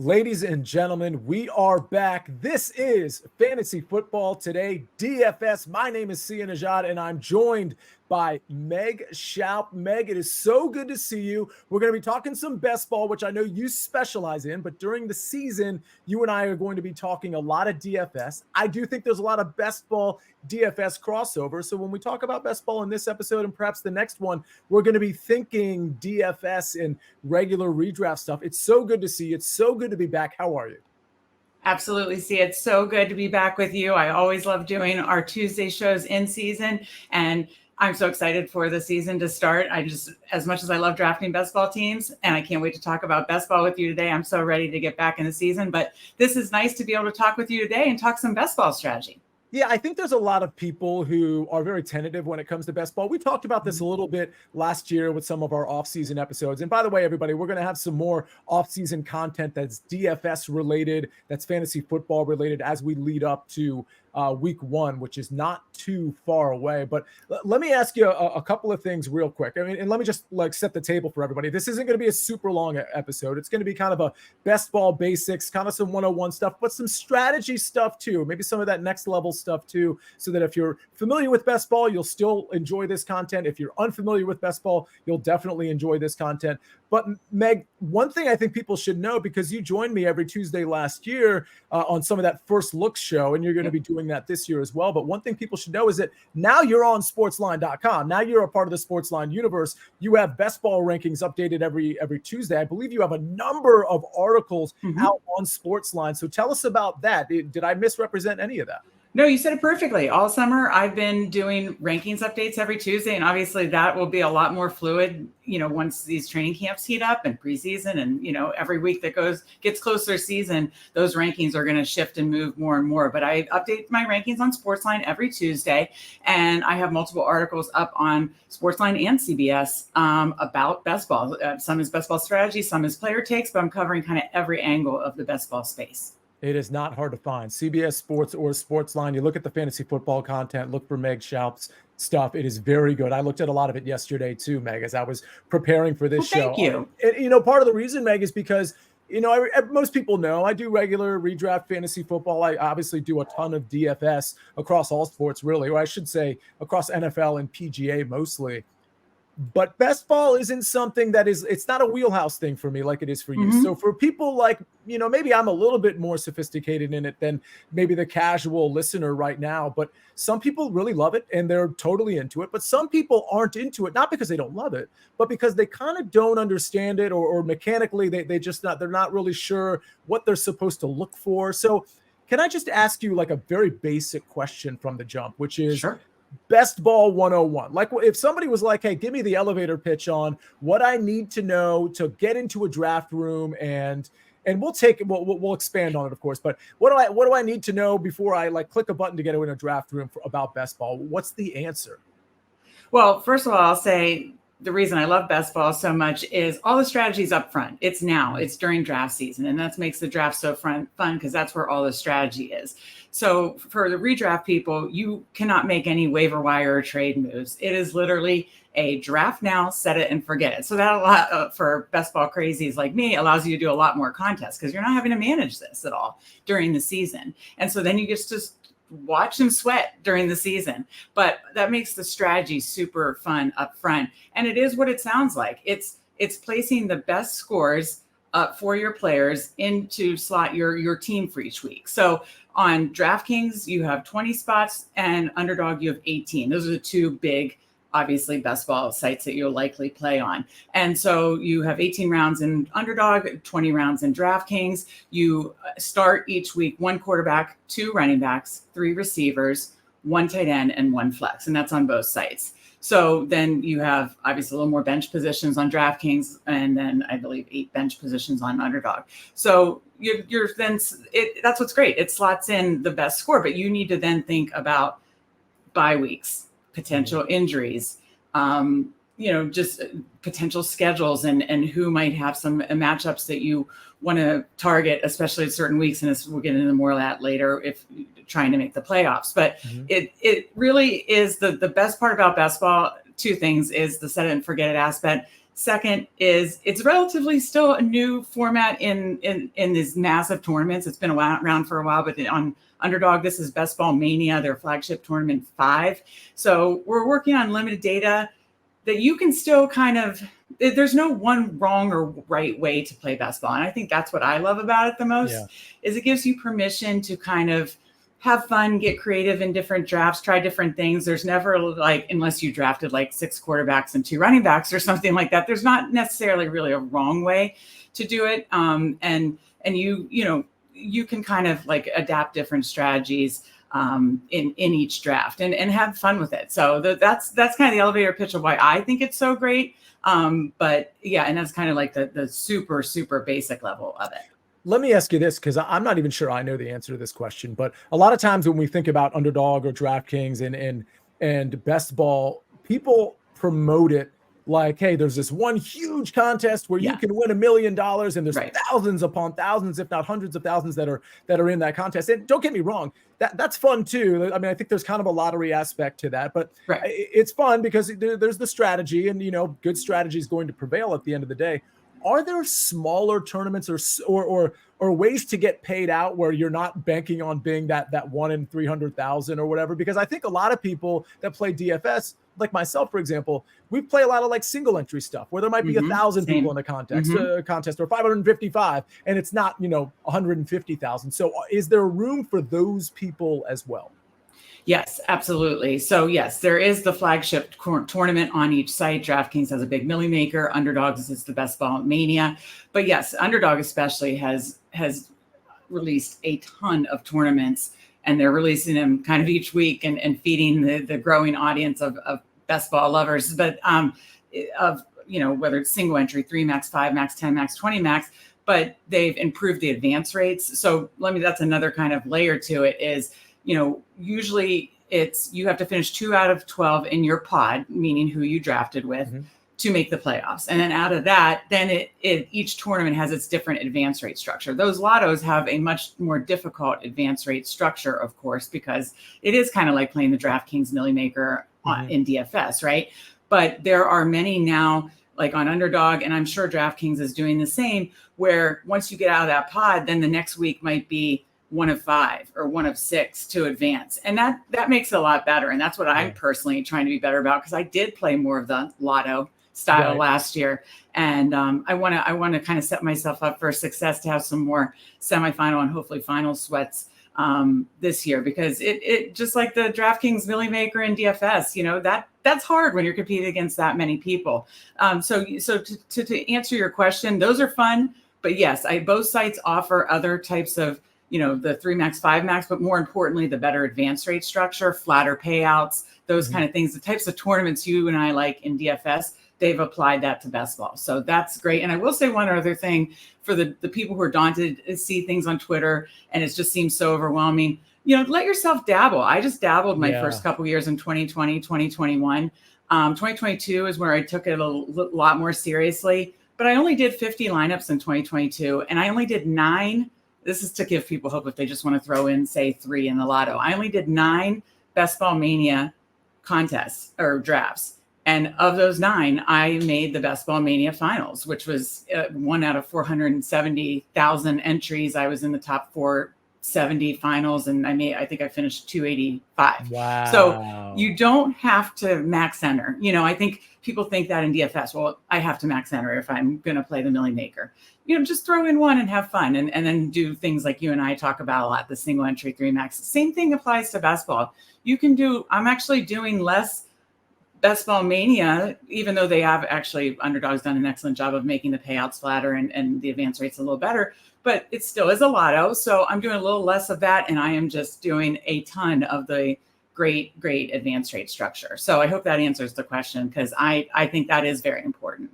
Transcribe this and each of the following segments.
Ladies and gentlemen, we are back. This is Fantasy Football Today, DFS. My name is Sia Najad, and I'm joined by Meg Shoup. Meg, it is so good to see you. We're going to be talking some best ball, which I know you specialize in, but during the season, you and I are going to be talking a lot of DFS. I do think there's a lot of best ball DFS crossover. So when we talk about best ball in this episode and perhaps the next one, we're going to be thinking DFS and regular redraft stuff. It's so good to see you. It's so good to be back. How are you? Absolutely. See, it's so good to be back with you. I always love doing our Tuesday shows in season, and I'm so excited for the season to start. As much as I love drafting best ball teams, and I can't wait to talk about best ball with you today, I'm so ready to get back in the season. But this is nice to be able to talk with you today and talk some best ball strategy. Yeah, I think there's a lot of people who are very tentative when it comes to best ball. We talked about this a little bit last year with some of our off-season episodes. And by the way, everybody, we're going to have some more off-season content that's DFS related, that's fantasy football related as we lead up to week one, which is not too far away. But let me ask you a couple of things real quick. I mean, and let me just set the table for everybody. This isn't going to be a super long episode. It's going to be kind of a best ball basics, kind of some 101 stuff, but some strategy stuff too. Maybe some of that next level stuff too, so that if you're familiar with best ball, you'll still enjoy this content. If you're unfamiliar with best ball, you'll definitely enjoy this content. But Meg, one thing I think people should know, because you joined me every Tuesday last year on some of that first look show, and you're going to be doing that this year as well. But one thing people should know is that now you're on sportsline.com. Now you're a part of the Sportsline universe. You have best ball rankings updated every Tuesday. I believe you have a number of articles out on Sportsline. So tell us about that. Did I misrepresent any of that? No, you said it perfectly. All summer, I've been doing rankings updates every Tuesday, and obviously that will be a lot more fluid, once these training camps heat up and preseason, and, every week that gets closer to season, those rankings are going to shift and move more and more. But I update my rankings on Sportsline every Tuesday, and I have multiple articles up on Sportsline and CBS about best ball. Some is best ball strategy, some is player takes, but I'm covering kind of every angle of the best ball space. It is not hard to find. CBS Sports or Sportsline. You look at the fantasy football content, look for Meg Shoup's stuff. It is very good. I looked at a lot of it yesterday too, Meg, as I was preparing for this show. Thank you. And, part of the reason, Meg, is because, most people know I do regular redraft fantasy football. I obviously do a ton of DFS across all sports, really, or I should say across NFL and PGA mostly. But best ball isn't something it's not a wheelhouse thing for me like it is for you. So for people like, maybe I'm a little bit more sophisticated in it than maybe the casual listener right now, but some people really love it and they're totally into it. But some people aren't into it, not because they don't love it, but because they kind of don't understand it or mechanically they're not really sure what they're supposed to look for. So can I just ask you like a very basic question from the jump, which is, Sure. Best ball 101. Like if somebody was like, hey, give me the elevator pitch on what I need to know to get into a draft room, and we'll expand on it, of course. But what do I need to know before I click a button to get in a draft room about best ball? What's the answer? Well, first of all, I'll say the reason I love best ball so much is all the strategies up front. It's now, it's during draft season. And that makes the draft so fun because that's where all the strategy is. So for the redraft people, you cannot make any waiver wire or trade moves. It is literally a draft now, set it and forget it. So that for best ball crazies like me allows you to do a lot more contests because you're not having to manage this at all during the season. And so then you get to just watch them sweat during the season. But that makes the strategy super fun up front. And it is what it sounds like. It's placing the best scores for your players into slot your team for each week. So on DraftKings, you have 20 spots, and Underdog, you have 18. Those are the two big, obviously, best ball sites that you'll likely play on. And so you have 18 rounds in Underdog, 20 rounds in DraftKings. You start each week 1 quarterback, 2 running backs, 3 receivers, 1 tight end, and 1 flex. And that's on both sites. So then you have obviously a little more bench positions on DraftKings, and then I believe 8 bench positions on Underdog. So that's what's great. It slots in the best score, but you need to then think about bye weeks, potential injuries, just potential schedules and who might have some matchups that you want to target, especially at certain weeks. And we'll get into more of that later if trying to make the playoffs. But it really is the best part about best ball. 2 things is the set it and forget it aspect. Second is it's relatively still a new format in these massive tournaments. It's been around for a while, but on Underdog, this is Best Ball Mania, their flagship tournament 5. So we're working on limited data that you can still there's no one wrong or right way to play best ball. And I think that's what I love about it the most, is it gives you permission to kind of have fun, get creative in different drafts, try different things. There's never unless you drafted 6 quarterbacks and 2 running backs or something like that, there's not necessarily really a wrong way to do it. And you can kind of adapt different strategies in each draft and have fun with it. So that's kind of the elevator pitch of why I think it's so great. But yeah, and that's kind of the super, super basic level of it. Let me ask you this, because I'm not even sure I know the answer to this question, but a lot of times when we think about Underdog or DraftKings and Best Ball, people promote it like, hey, there's this one huge contest where you can win $1 million, and there's thousands upon thousands, if not hundreds of thousands that are in that contest. And don't get me wrong, that's fun too. I mean, I think there's kind of a lottery aspect to that, but it's fun because there's the strategy, and good strategy is going to prevail at the end of the day. Are there smaller tournaments or ways to get paid out where you're not banking on being that 1 in 300,000 or whatever? Because I think a lot of people that play DFS, like myself, for example, we play a lot of single entry stuff where there might be 1,000 people in a contest or 555, and it's not 150,000. So is there room for those people as well? Yes, absolutely. So yes, there is the flagship tournament on each site. DraftKings has a big Millie Maker. Underdogs is the Best Ball Mania. But yes, Underdog especially has released a ton of tournaments, and they're releasing them kind of each week and feeding the growing audience of best ball lovers. But whether it's single entry, 3 max, 5 max, 10 max, 20 max, but they've improved the advance rates. So that's another kind of layer to it is, usually you have to finish 2 out of 12 in your pod, meaning who you drafted with, to make the playoffs. And then out of that, then each tournament has its different advance rate structure. Those lottos have a much more difficult advance rate structure, of course, because it is kind of like playing the DraftKings Millie Maker in DFS, right? But there are many now, like on Underdog, and I'm sure DraftKings is doing the same, where once you get out of that pod, then the next week might be 1 of 5 or 1 of 6 to advance. And that makes it a lot better. And that's what I'm personally trying to be better about, because I did play more of the lotto style last year. And I want to kind of set myself up for success to have some more semifinal and hopefully final sweats this year, because it just like the DraftKings Millie Maker and DFS, that's hard when you're competing against that many people. So to answer your question, those are fun. But yes, both sites offer other types of the 3 max, 5 max, but more importantly, the better advance rate structure, flatter payouts, those kind of things, the types of tournaments you and I like in DFS, they've applied that to best ball. So that's great. And I will say one other thing for the people who are daunted to see things on Twitter and it just seems so overwhelming, let yourself dabble. I just dabbled my first couple years in 2020, 2021. 2022 is where I took it a lot more seriously, but I only did 50 lineups in 2022 and I only did 9. This is to give people hope if they just want to throw in, say, 3 in the lotto. I only did 9 Best Ball Mania contests or drafts. And of those 9, I made the Best Ball Mania finals, which was 1 out of 470,000 entries. I was in the top 470 finals, and I think I finished 285. Wow. So you don't have to max enter. I think people think that in DFS, well, I have to max enter if I'm going to play the Millie Maker. Just throw in 1 and have fun and then do things like you and I talk about a lot, the single entry 3 max. Same thing applies to best ball. I'm actually doing less Best Ball Mania, even though they have actually Underdog's done an excellent job of making the payouts flatter and the advance rates a little better, but it still is a lotto. So I'm doing a little less of that. And I am just doing a ton of the great advance rate structure. So I hope that answers the question, because I think that is very important.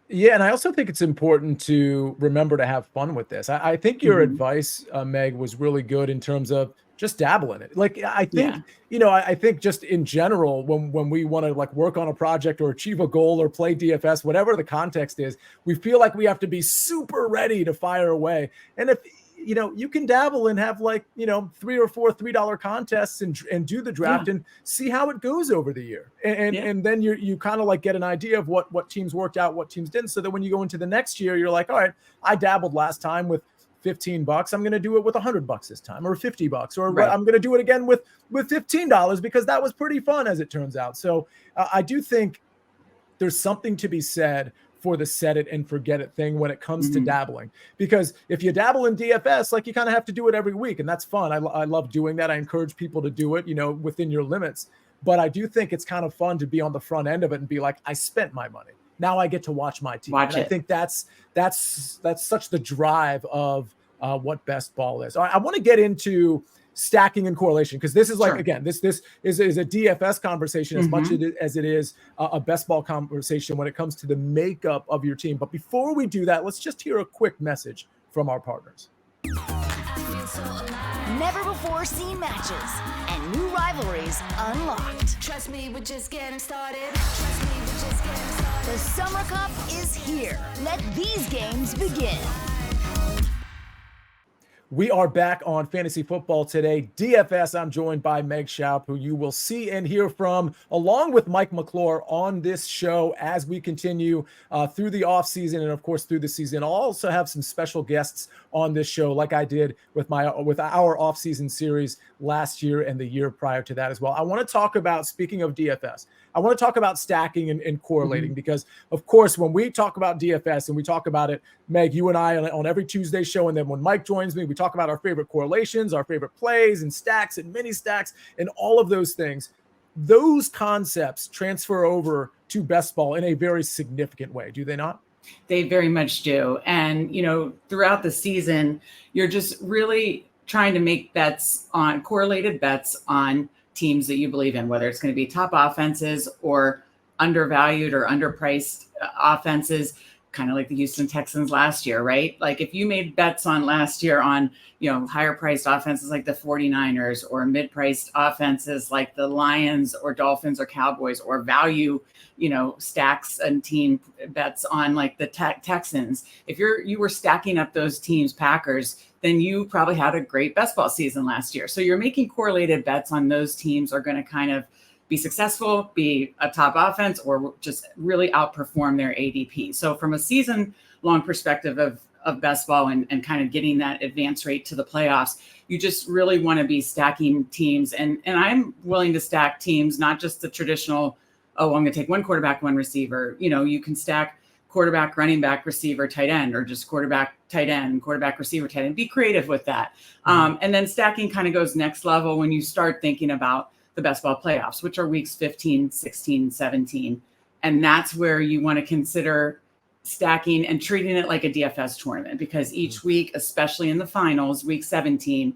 Yeah, and I also think it's important to remember to have fun with this. I think your advice, Meg, was really good in terms of just dabble in it. I think, I think just in general, when we want to work on a project or achieve a goal or play DFS, whatever the context is, we feel like we have to be super ready to fire away. And you can dabble and have like, 3 or 4 $3 contests and do the draft and see how it goes over the year. And then you kind of like get an idea of what teams worked out, what teams didn't. So that when you go into the next year, you're like, all right, I dabbled last time with $15. I'm going to do it with $100 this time, or $50, or I'm going to do it again with $15 because that was pretty fun, as it turns out. So I do think there's something to be said for the set it and forget it thing when it comes to dabbling, because if you dabble in DFS, like, you kind of have to do it every week, and that's fun. I love doing that. I encourage people to do it, within your limits. But I do think it's kind of fun to be on the front end of it and be like, I spent my money. Now I get to watch my team. I think that's such the drive of what best ball is. I want to get into stacking and correlation, because this is like, again, this is a DFS conversation as much as it is a best ball conversation when it comes to the makeup of your team. But before we do that, let's just hear a quick message from our partners. Never before seen matches and new rivalries unlocked. Trust me, we're just getting started. The Summer Cup is here. Let these games begin. We are back on Fantasy Football Today, DFS. I'm joined by Meg Shoup, who you will see and hear from, along with Mike McClure, on this show as we continue through the offseason and, of course, through the season. I'll also have some special guests on this show, like I did with our offseason series last year and the year prior to that as well. I want to talk about, speaking of DFS, I want to talk about stacking and correlating, because, of course, when we talk about DFS and we talk about it, Meg, you and I on every Tuesday show, and then when Mike joins me, we talk about our favorite correlations, our favorite plays and stacks and mini stacks and all of those things. Those concepts transfer over to best ball in a very significant way, do they not? They very much do. And, throughout the season, you're just really trying to make correlated bets on teams that you believe in, whether it's going to be top offenses or undervalued or underpriced offenses, kind of like the Houston Texans last year, right? Like, if you made bets on last year on, higher priced offenses like the 49ers, or mid-priced offenses like the Lions or Dolphins or Cowboys, or value, stacks and team bets on like the Texans, if you were stacking up those teams, Packers, then you probably had a great best ball season last year. So you're making correlated bets on those teams are going to kind of be successful, be a top offense, or just really outperform their ADP. So from a season-long perspective of best ball and kind of getting that advance rate to the playoffs, you just really want to be stacking teams. And I'm willing to stack teams, not just the traditional, I'm going to take one quarterback, one receiver. You can stack quarterback, running back, receiver, tight end, or just quarterback, tight end, quarterback, receiver, tight end. Be creative with that. And then stacking kind of goes next level when you start thinking about the best ball playoffs, which are weeks 15, 16, 17. And that's where you want to consider stacking and treating it like a DFS tournament, because each week, especially in the finals, week 17,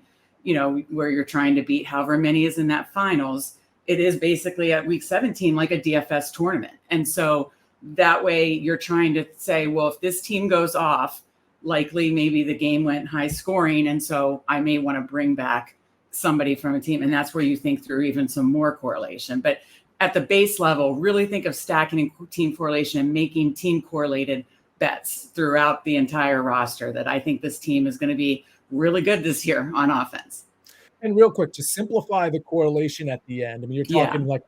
where you're trying to beat however many is in that finals, it is basically at week 17 like a DFS tournament. And so that way you're trying to say, well, if this team goes off, likely maybe the game went high scoring, and so I may want to bring back somebody from a team. And that's where you think through even some more correlation. But at the base level, really think of stacking and team correlation and making team correlated bets throughout the entire roster, that I think this team is going to be really good this year on offense. And real quick, to simplify the correlation at the end, I mean, you're talking like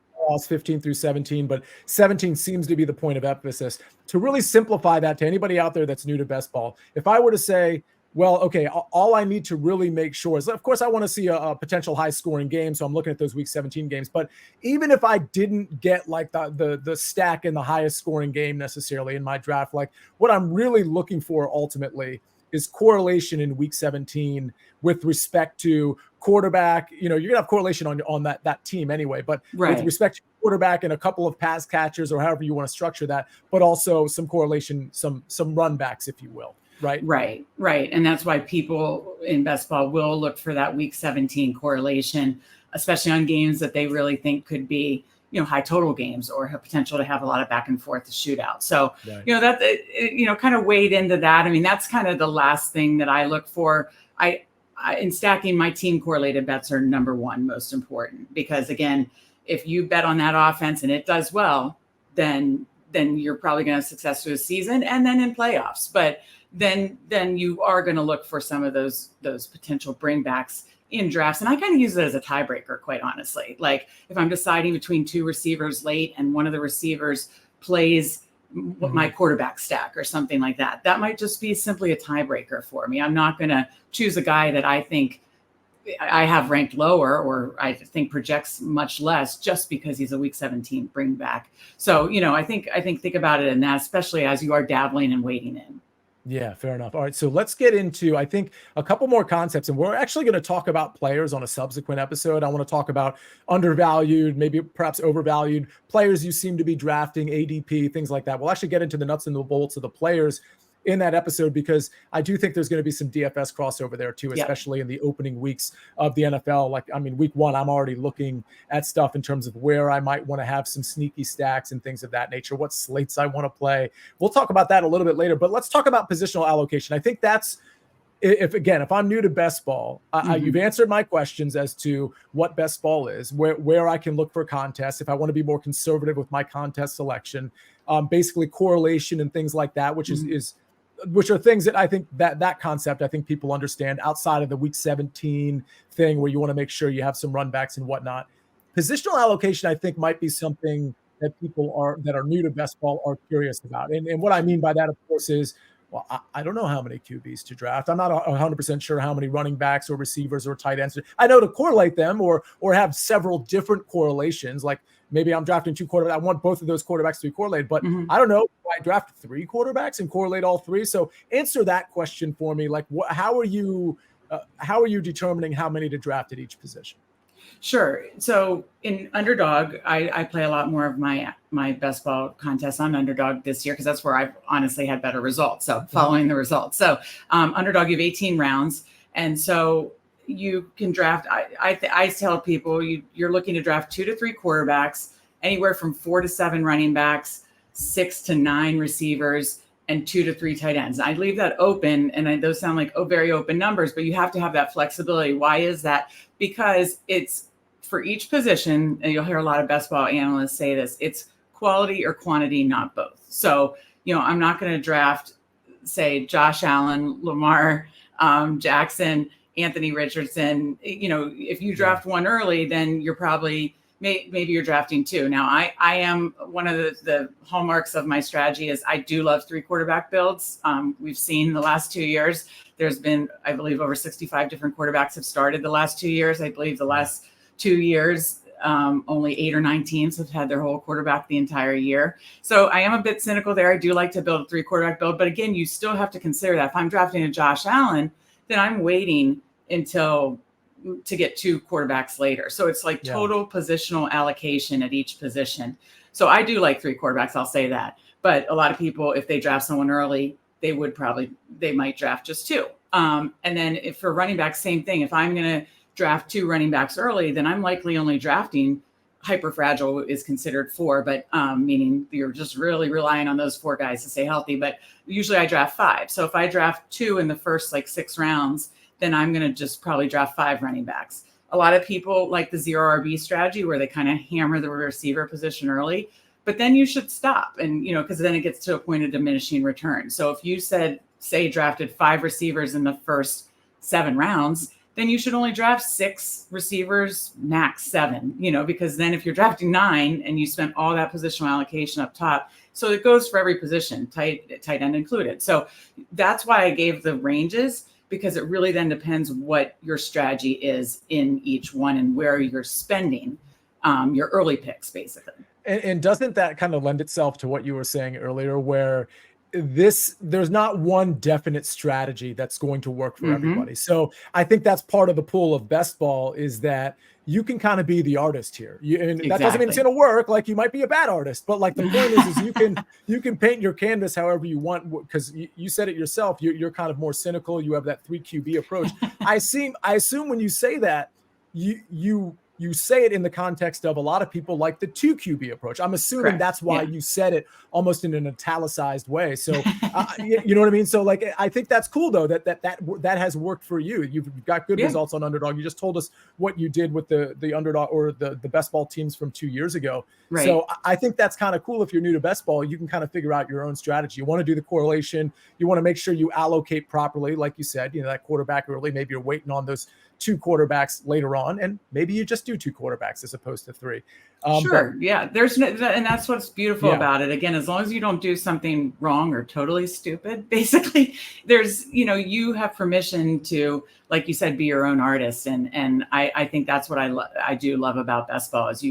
15 through 17, but 17 seems to be the point of emphasis. To really simplify that to anybody out there that's new to best ball, if I were to say, well, okay, all I need to really make sure is, of course, I want to see a potential high scoring game. So I'm looking at those week 17 games. But even if I didn't get like the stack in the highest scoring game necessarily in my draft, like what I'm really looking for ultimately is correlation in week 17 with respect to quarterback. You're going to have correlation on that team anyway, but with respect to quarterback and a couple of pass catchers, or however you want to structure that, but also some correlation, some run backs, if you will. Right. And that's why people in best ball will look for that week 17 correlation, especially on games that they really think could be, high total games or have potential to have a lot of back and forth shootout. So, that, kind of wade into that. I mean, that's kind of the last thing that I look for. I in stacking, my team correlated bets are number one, most important, because again, if you bet on that offense and it does well, then you're probably going to have success through the season and then in playoffs. But then you are going to look for some of those potential bringbacks in drafts. And I kind of use it as a tiebreaker, quite honestly. Like if I'm deciding between two receivers late and one of the receivers plays my quarterback stack or something like that, that might just be simply a tiebreaker for me. I'm not going to choose a guy that I think I have ranked lower or I think projects much less just because he's a week 17 bring back. So, I think about it in that, especially as you are dabbling and waiting in. Yeah, fair enough. All right, so let's get into, I think, a couple more concepts, and we're actually going to talk about players on a subsequent episode. I want to talk about undervalued, maybe perhaps overvalued players you seem to be drafting, ADP, things like that. We'll actually get into the nuts and the bolts of the players in that episode, because I do think there's going to be some DFS crossover there too, especially in the opening weeks of the NFL. Like, I mean, week one, I'm already looking at stuff in terms of where I might want to have some sneaky stacks and things of that nature, what slates I want to play. We'll talk about that a little bit later, but let's talk about positional allocation. I think that's, if I'm new to best ball, you've answered my questions as to what best ball is, where I can look for contests, if I want to be more conservative with my contest selection, basically correlation and things like that, which are things that I think that concept, I think people understand outside of the week 17 thing where you want to make sure you have some run backs and whatnot. Positional allocation, I think, might be something that people that are new to best ball are curious about. And what I mean by that, of course, is, well, I don't know how many QBs to draft. I'm not 100% sure how many running backs or receivers or tight ends. I know to correlate them or have several different correlations. Like maybe I'm drafting two quarterbacks. I want both of those quarterbacks to be correlated, but I don't know. I draft three quarterbacks and correlate all three. So answer that question for me. Like, how are you determining how many to draft at each position? Sure. So in Underdog, I play a lot more of my best ball contests on Underdog this year because that's where I've honestly had better results. So following the results. So Underdog, you have 18 rounds. And so you can draft. I tell people you're looking to draft 2 to 3 quarterbacks, anywhere from 4 to 7 running backs, 6 to 9 receivers, and 2 to 3 tight ends. I leave that open, and those sound like very open numbers, but you have to have that flexibility. Why is that? Because it's for each position, and you'll hear a lot of best ball analysts say this, it's quality or quantity, not both. So, I'm not going to draft, say, Josh Allen, Lamar Jackson, Anthony Richardson. If you draft one early, then you're probably maybe you're drafting 2. Now, I am one of the hallmarks of my strategy is I do love 3 quarterback builds. We've seen the last 2 years, there's been, I believe, over 65 different quarterbacks have started the last 2 years. I believe the last 2 years, only 8 or 9 teams have had their whole quarterback the entire year. So I am a bit cynical there. I do like to build a 3 quarterback build, but again, you still have to consider that if I'm drafting a Josh Allen, then I'm waiting to get 2 quarterbacks later. So it's like total positional allocation at each position. So I do like 3 quarterbacks, I'll say that. But a lot of people, if they draft someone early, they might draft just 2. And then if for running back, same thing. If I'm going to draft 2 running backs early, then I'm likely only drafting, hyper fragile is considered 4, but meaning you're just really relying on those 4 guys to stay healthy. But usually I draft 5. So if I draft 2 in the first 6 rounds, then I'm going to just probably draft 5 running backs. A lot of people like the 0 RB strategy where they kind of hammer the receiver position early, but then you should stop. And, because then it gets to a point of diminishing return. So if you say drafted 5 receivers in the first 7 rounds, then you should only draft 6 receivers, max 7, because then if you're drafting 9 and you spent all that positional allocation up top, so it goes for every position, tight end included. So that's why I gave the ranges, because it really then depends what your strategy is in each one and where you're spending your early picks, basically. And doesn't that kind of lend itself to what you were saying earlier, where there's not one definite strategy that's going to work for everybody. So I think that's part of the pool of best ball is that you can kind of be the artist here. That doesn't mean it's going to work. Like you might be a bad artist, but like the point is you can paint your canvas however you want, because you said it yourself. You're kind of more cynical. You have that 3 QB approach. I assume when you say that, you you say it in the context of a lot of people like the 2 QB approach. I'm assuming Correct. that's why you said it almost in an italicized way. So, you know what I mean? So like, I think that's cool though, that has worked for you. You've got good results on Underdog. You just told us what you did with the Underdog or the best ball teams from 2 years ago. Right. So I think that's kind of cool. If you're new to best ball, you can kind of figure out your own strategy. You want to do the correlation. You want to make sure you allocate properly. Like you said, that quarterback early, maybe you're waiting on those 2 quarterbacks later on, and maybe you just do 2 quarterbacks as opposed to 3. Sure. There's no, and that's what's beautiful about it. Again, as long as you don't do something wrong or totally stupid, basically, there's, you have permission to, like you said, be your own artist. And I think that's what I do love about best ball is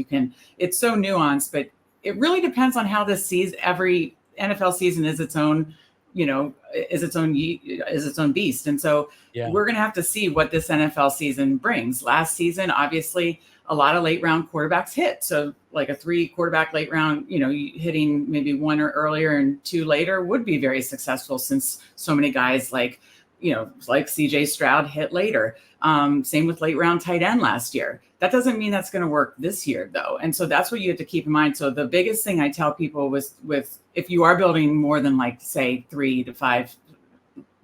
it's so nuanced, but it really depends on how this season, every NFL season is its own, is its own beast. And so we're going to have to see what this NFL season brings. Last season, obviously, a lot of late round quarterbacks hit. So like a 3 quarterback late round, hitting maybe 1 or earlier and 2 later would be very successful since so many guys like CJ Stroud hit later. Same with late round tight end last year. That doesn't mean that's going to work this year though. And so that's what you have to keep in mind. So the biggest thing I tell people with if you are building more than like say 3 to 5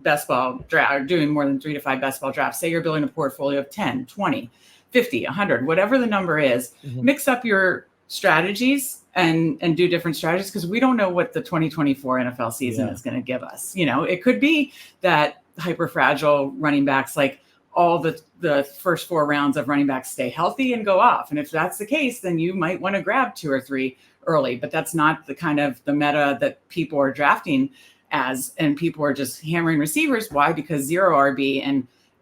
best ball draft or doing more than 3 to 5 best ball drafts, say you're building a portfolio of 10, 20, 50, 100, whatever the number is, mix up your strategies and do different strategies because we don't know what the 2024 NFL season is going to give us. It could be that hyper fragile running backs, like all the first 4 rounds of running backs stay healthy and go off. And if that's the case, then you might want to grab 2 or 3 early, but that's not the kind of the meta that people are drafting as, and people are just hammering receivers. Why? Because 0 RB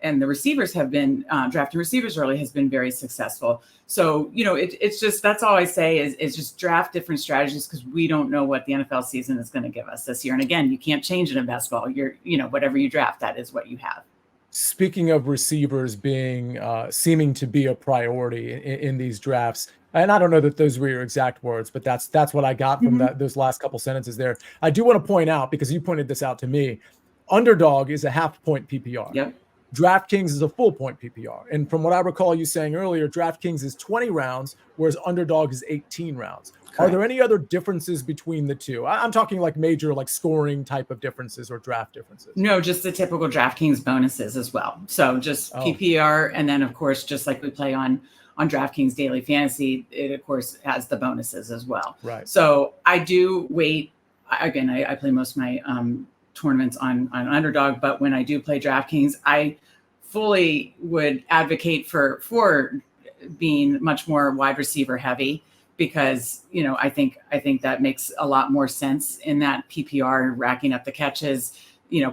and the receivers have been drafting receivers early has been very successful. So, it's just, that's all I say is just draft different strategies because we don't know what the NFL season is going to give us this year. And again, you can't change it in best ball. Whatever you draft, that is what you have. Speaking of receivers being seeming to be a priority in these drafts, and I don't know that those were your exact words, but that's what I got from those last couple sentences there. I do want to point out, because you pointed this out to me, Underdog is a half-point PPR. Yep. DraftKings is a full-point PPR. And from what I recall you saying earlier, DraftKings is 20 rounds, whereas Underdog is 18 rounds. Correct. Are there any other differences between the two? I'm talking like major, like scoring type of differences or draft differences. No, just the typical DraftKings bonuses as well. So just PPR, and then of course, just like we play on DraftKings Daily Fantasy, it of course has the bonuses as well. Right. So I do wait. Again, I play most of my tournaments on Underdog, but when I do play DraftKings, I fully would advocate for being much more wide receiver heavy because I think that makes a lot more sense in that PPR, racking up the catches,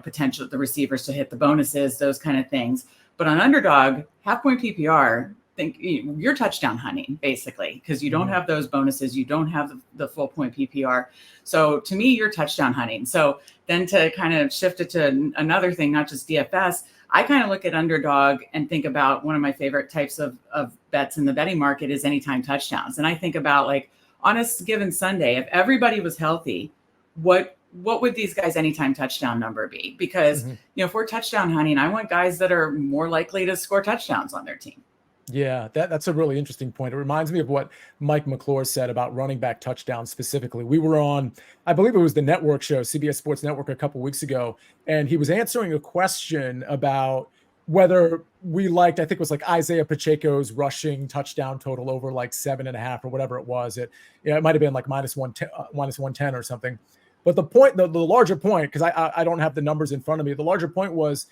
potential the receivers to hit the bonuses, those kind of things. But on Underdog, half-point PPR, think you're touchdown hunting basically because you don't have those bonuses, you don't have the full point PPR. So to me, you're touchdown hunting. So then to kind of shift it to another thing, not just DFS, I kind of look at Underdog and think about one of my favorite types of bets in the betting market is anytime touchdowns. And I think about like on a given Sunday, if everybody was healthy, what would these guys' anytime touchdown number be? Because if we're touchdown hunting, I want guys that are more likely to score touchdowns on their team. Yeah, that's a really interesting point. It reminds me of what Mike McClure said about running back touchdowns specifically. We were on, I believe it was the network show, CBS Sports Network, a couple of weeks ago, and he was answering a question about whether we liked, I think it was like Isaiah Pacheco's rushing touchdown total over like 7.5 or whatever it was. It might have been like minus 110 or something. But the point, the larger point, because I don't have the numbers in front of me, the larger point was,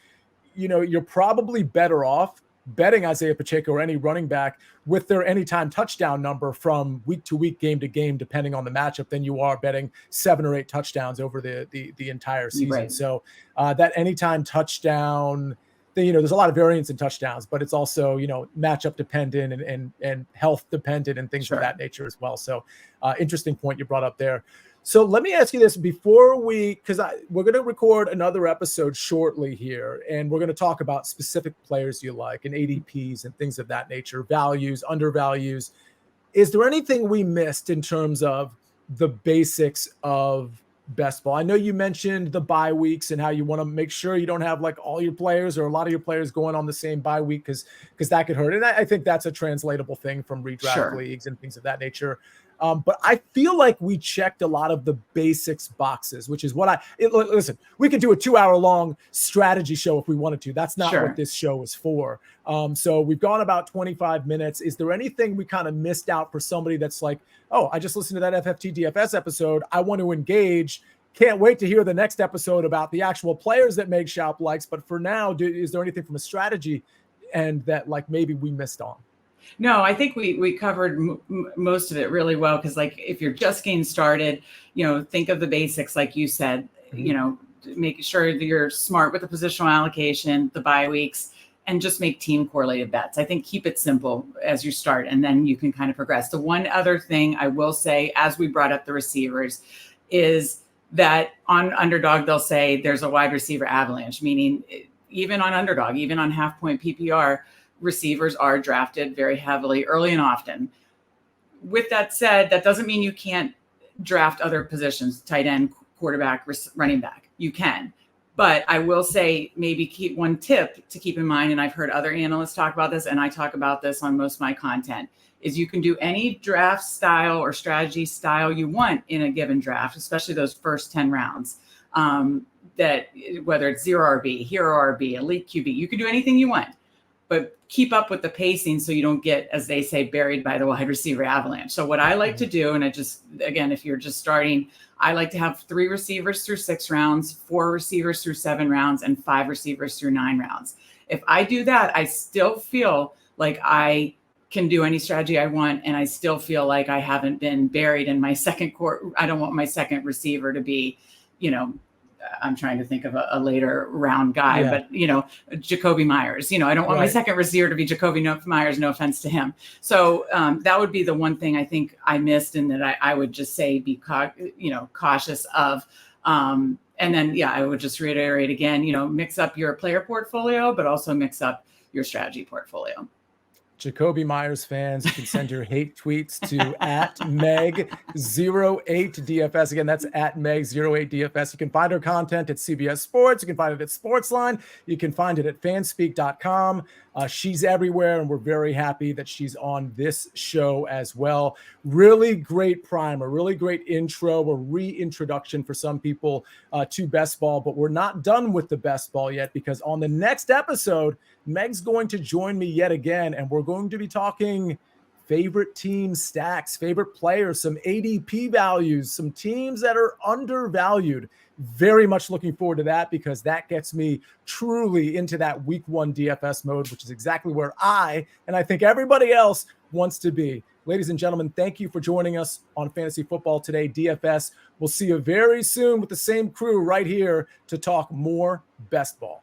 you're probably better off betting Isaiah Pacheco or any running back with their anytime touchdown number from week to week, game to game, depending on the matchup, than you are betting 7 or 8 touchdowns over the entire season. Right. So that anytime touchdown, there's a lot of variance in touchdowns, but it's also, matchup dependent and health dependent and things of that nature as well. So interesting point you brought up there. So let me ask you this before because we're going to record another episode shortly here, and we're going to talk about specific players you like and ADPs and things of that nature, values, undervalues. Is there anything we missed in terms of the basics of best ball? I know you mentioned the bye weeks and how you want to make sure you don't have like all your players or a lot of your players going on the same bye week because that could hurt. And I think that's a translatable thing from redraft leagues and things of that nature. But I feel like we checked a lot of the basics boxes, which is what listen, we could do a 2-hour long strategy show if we wanted to. That's not what this show is for. So we've gone about 25 minutes. Is there anything we kind of missed out for somebody that's like, oh, I just listened to that FFT DFS episode. I want to engage. Can't wait to hear the next episode about the actual players that Meg Shoup likes. But for now, is there anything from a strategy and that like maybe we missed on? No, I think we covered most of it really well. Cause like, if you're just getting started, think of the basics, like you said, make sure that you're smart with the positional allocation, the bye weeks, and just make team correlated bets. I think keep it simple as you start, and then you can kind of progress. The one other thing I will say, as we brought up the receivers, is that on Underdog, they'll say there's a wide receiver avalanche, meaning even on Underdog, even on half point PPR, receivers are drafted very heavily early and often. With that said, that doesn't mean you can't draft other positions, tight end, quarterback, running back. You can. But I will say maybe keep one tip to keep in mind, and I've heard other analysts talk about this, and I talk about this on most of my content, is you can do any draft style or strategy style you want in a given draft, especially those first 10 rounds. That whether it's 0 RB, hero RB, elite QB, you can do anything you want. But keep up with the pacing so you don't get, as they say, buried by the wide receiver avalanche. So what I like to do, and again, if you're just starting, I like to have 3 receivers through 6 rounds, 4 receivers through 7 rounds, and 5 receivers through 9 rounds. If I do that, I still feel like I can do any strategy I want, and I still feel like I haven't been buried in my second court. I don't want my second receiver to be, I'm trying to think of a later round guy, but Jacoby Myers, I don't want my second receiver to be Jacoby Myers, no offense to him. So that would be the one thing I think I missed, and that I would just say, be cautious of. And then, I would just reiterate again, mix up your player portfolio, but also mix up your strategy portfolio. Jacoby Myers fans, you can send your hate tweets to @Meg08DFS. Again, that's @Meg08DFS. You can find her content at CBS Sports. You can find it at Sportsline. You can find it at fanspeak.com. She's everywhere, and we're very happy that she's on this show as well. Really great primer, really great intro, a reintroduction for some people to best ball, but we're not done with the best ball yet, because on the next episode, Meg's going to join me yet again, and we're going to be talking favorite team stacks, favorite players, some ADP values, some teams that are undervalued. Very much looking forward to that, because that gets me truly into that week 1 DFS mode, which is exactly where I think everybody else wants to be. Ladies and gentlemen, thank you for joining us on Fantasy Football Today DFS. We'll see you very soon with the same crew right here to talk more best ball.